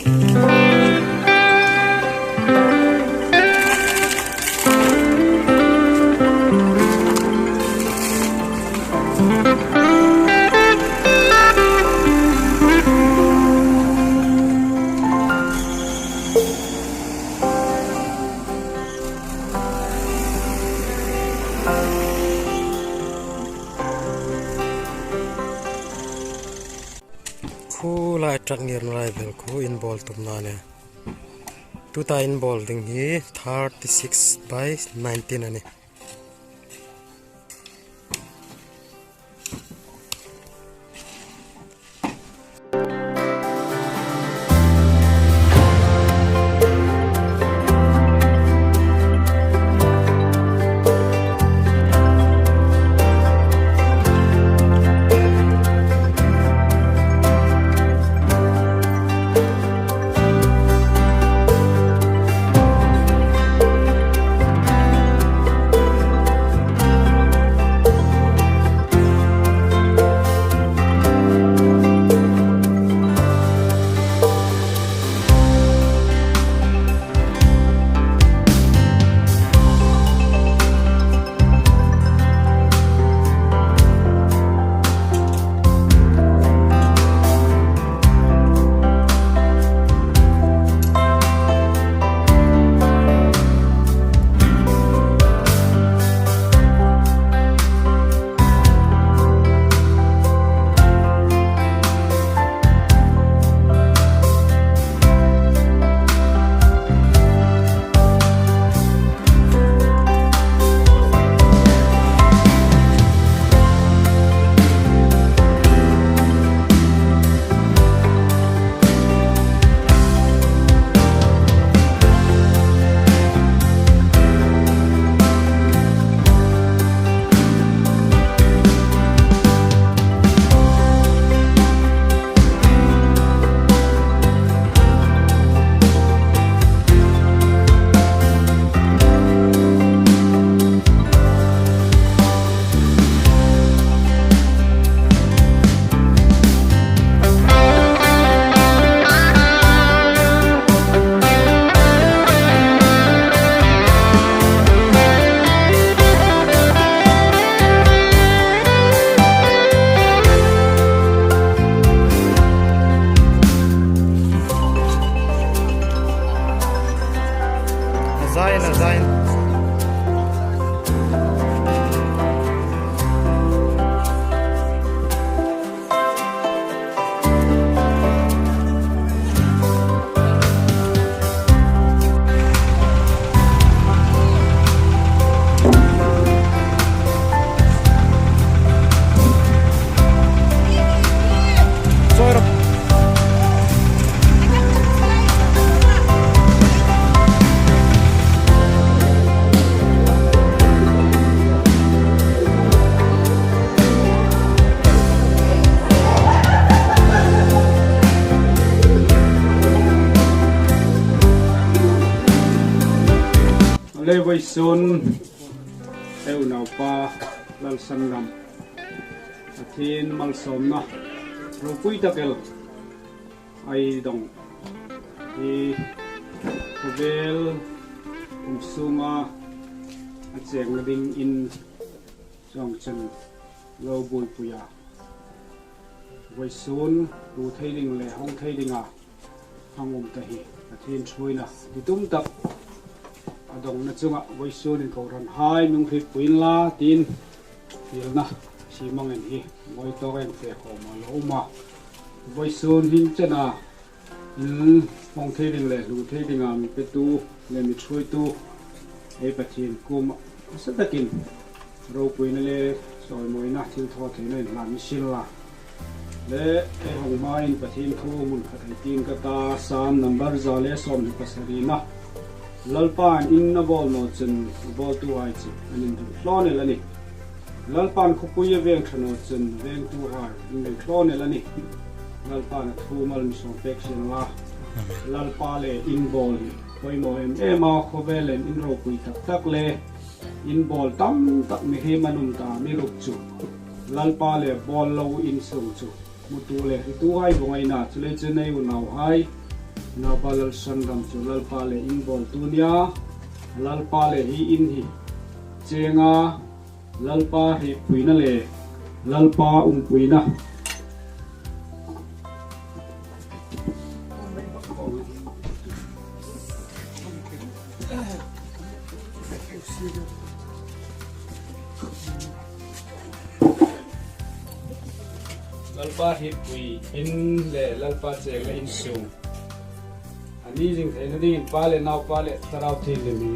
khu lại trắc nghiệm lại về khu in ball tụm na nè tu ta in ball ding hi 36/19 ani Zain lê vây xuân eo nào pa lal san ram thiên mal som na rồi cuối ta kel ai dong thì vel sunga cheng ding in trong chân lo bul puya vây xuân đủ thấy ding lệ hong thấy ding à hong tahi thiên chui na thì tum tập dong na chunga voi su nin ko ran hai nung hi puin la tin til na si mang en hi moi to en fe ko ma lo ma voi su hin chana phong the ding le lu the ding am pe tu le mi chui tu e pathin kum sa takin ro puin le soi moi na thil tho the nei la mi sil la le e hong ma in pathin thu mun khathai tin ka ta sam number za le som ni pasari na lalpan in na ball no chen ball tu ai chi anin du hlone lani lalpan khupuya veng thano chen veng tu har in le hlone lani lalpan thumal mi so pection la lalpa le in ball koi mo em ma khobelen in ro pui tak tak le in ball tam tak mi he manum ta mi ruk chu lalpa le ball lo in so chu mutu le tu hai bongai na chule chenai u nau hai na balal sangam chu lalpa le in bol tunia lalpa le hi in hi chenga lalpa hi puina le lalpa puina lalpa hi pui in le lalpa cheng le in sung ani jing thai na ding pa le naw pa le tarau thi le mi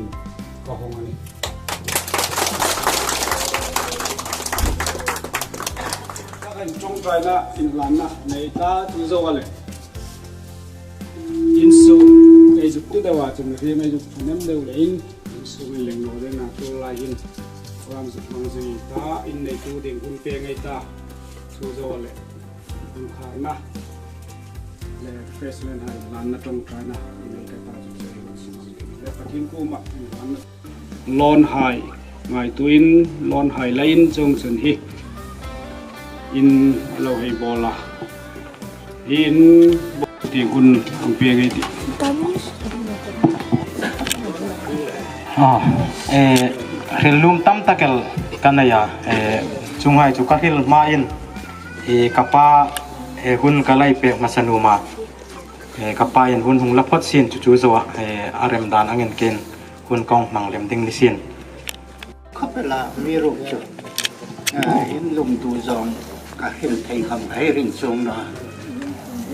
ka hong ani ta kan chong kai na in lan na nei ta tu zo le in sung ei juk tu da wa chung thi mai juk nem de le in sung le no de na tu lai in ram su mang zi ta in nei tu ding kun pe ngai ta tu zo le in khai na le freshman hai lan na tong trai na in ka ta chu le patin ku ma lan lon hai ngai tuin lon hai lain chung chen hi in lo hei bola in ti kun pe ngai ti rilum tam takel kanaya chungai chu ka hil ma in kapa hun kalai pe masanuma kapa in hun hung lapot sin chu chu zo arem dan angen ken hun kong manglem ding li sin khapela mi ru chu in lum tu zong ka hil thei kham hai ring chung na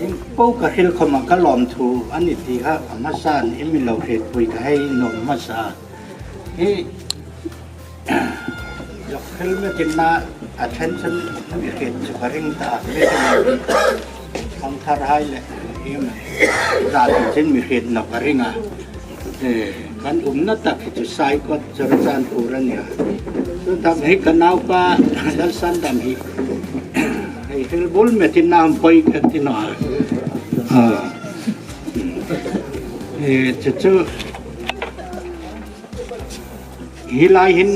in po ka hil kham ka lom thu ani ti ha amasan imi lo het pui ka hai nom ma sa e yok helmet na attention mi het chu ka ring ta me kham thar hai le im ra chen mi het na ka ringa kan na tak chu sai ko charan puran ya tu tam he kanau pa dal san dam hi ai hel bol me tin nam poi ka tin na chu hilai hin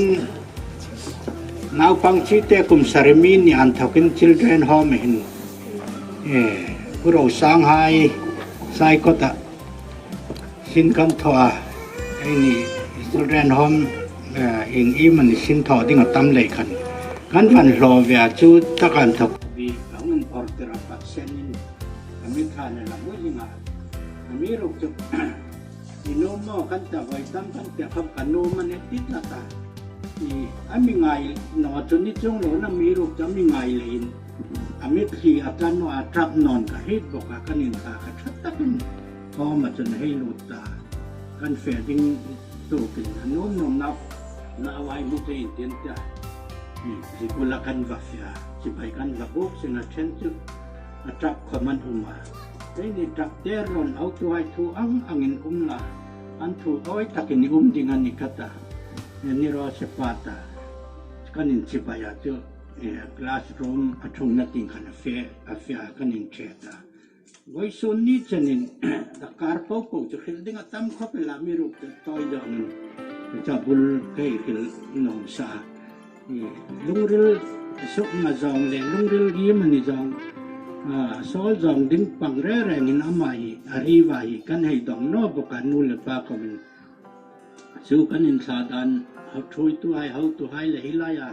nau pang chi te kum sarmi ni an thokin children home hin puro shanghai sai ko ta sin kam thoa ai ni children home ing iman sin tho ding tam le khan kan van lo via chu ta kan thok bi ang order pa senin kami khan la mo linga kami ro chu ino mo kan ta vai tam kan te kham kanu man tit la ta i ami ngai no chu ni chung lo na mi ro cha mi ngai lein ami khi atan no atrap non ka hit bo ka kanin ka ka that ta kun ko ma chun hei lu ta kan fe ding tu tin anom nom na awai mu te tin ta si kula kan va fia si bai kan va bok sing a chen chu atrap khaman uma đây ni trap ter ron au tu hai thu angin la an thu oi takin ding ani kata ni ro se pata kanin chipaya chu classroom athung na ting khan afia kanin cheta goi sun ni chanin da kar po chu khil ding atam khopela mi ru toi dong cha bul kai khil nom sa lungril sok ma zong le lungril gi mani zong sol zong ding pang re re ngin amai ari vai kan hei dong no bokan nu le pa ko min su kan in sa dan how thui tu hai how tu hai le hilaya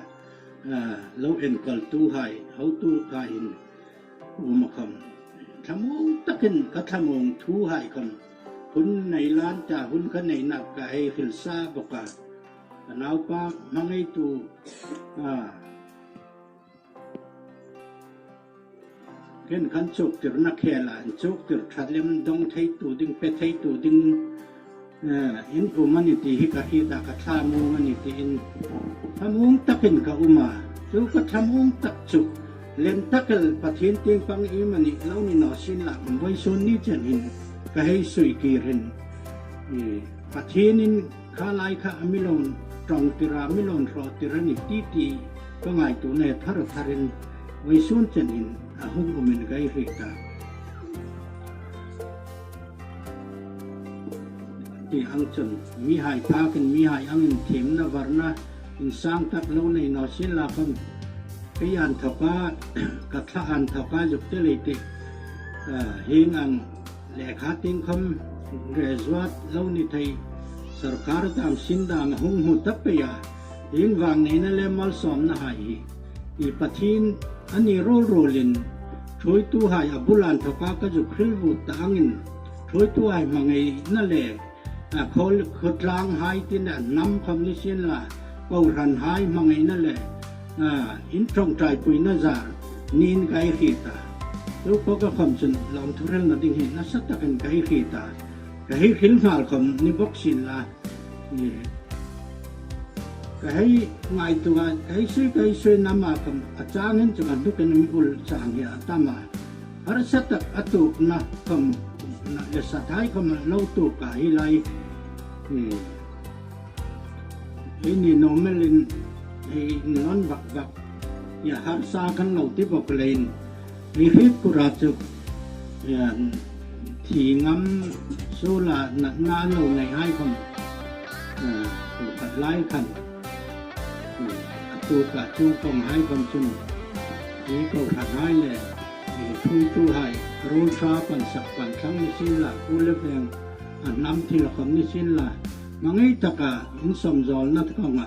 low en kal tu hai how tu ka in ma kham thamong takin ka thamong thu hai kon hun nei lan cha hun kan nei nak ka hei fil sa boka nau pa mangai tu ken kan chok tir na khela chok tir thalem dong thei tu ding pe thei tu ding in humanity hi ka hi da ka tha mu humanity in thamung takin ka uma chu ka thamung tak chu len takal pathin ting pang i mani lo ni no sin la voi sun ni chen in ka hei sui ki ren pathin in kha lai kha amilon trong tira milon ro tirani ti ka ngai tu ne thar tharin voi sun chen in ahung umin gai rika ti ang chun mi hai pa kin mi hai angin thim na varna in sang tak lo nei no sin la kham kayan thoka ka tha an thoka juk te le te hing ang lekha ting kham rezwat launi thai sarkar tam sindang hung hu tapya in wang nei na le mal som na hai I pathin ani rol rolin thoi tu hai abulan thoka ka ju khril bu tangin thoi tu hai mangai na le a khol khotlang hai tin nam kham ni sin la pau ran hai mangai na le in trong trai pui na zar nin kai khita lu ko ka kham chun lam thurel na ding hi na sat ta kan kai khita kai khil ngal kham ni bok sin la ni cái ngày tụi cái suy năm mà cầm cha nên chỉ cần lúc cái mình ul chẳng hiện ta mà ở sát tập ở tụ na cầm là sát thái cầm lâu tụ cả hi lại thì nó mới lên thì nó vặt ya har sa kan lâu tiếp vào lên thì hết của ra chụp thì ngắm số là na lâu này hai cầm lại khẩn tu cả chu công hai công chung ý cầu thẳng hai lệ thui tu hai rôn sa phần sập phần kháng ni xin là u lớp đèn năm thì là không ni xin là mà ngay tất cả những sầm gió nó không ạ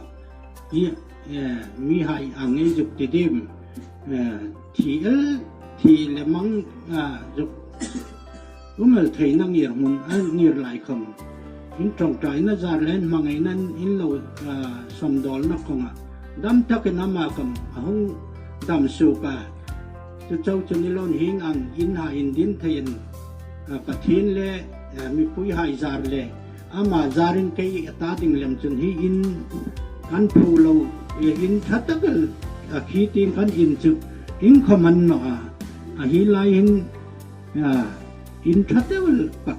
mi hai anh ấy dục thì đêm thì là mong dục cũng là thấy năng nhiệt muốn nhiệt lại không in trong trái nó ra lên mà ngày nên in lâu sầm gió nó không ạ đâm ta cái năm mà cầm không đâm sụp cho cháu cho nên luôn hình ảnh in hà in đến thiền cả thiên lệ mi pui hai giar lệ mà zarin cái ta tình làm chân hi in kan phu lâu in thắt tất cả khi tin kan in chụp in không ăn nọ hi lại in thắt tất cả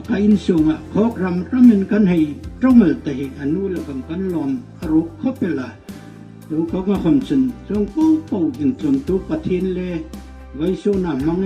cái in sung khó ram mình kan hay trong một thời anu là cầm kan lom ruột khó phải là lúc có cái không sinh trong phố phố in trong tu pathin le với số nào mang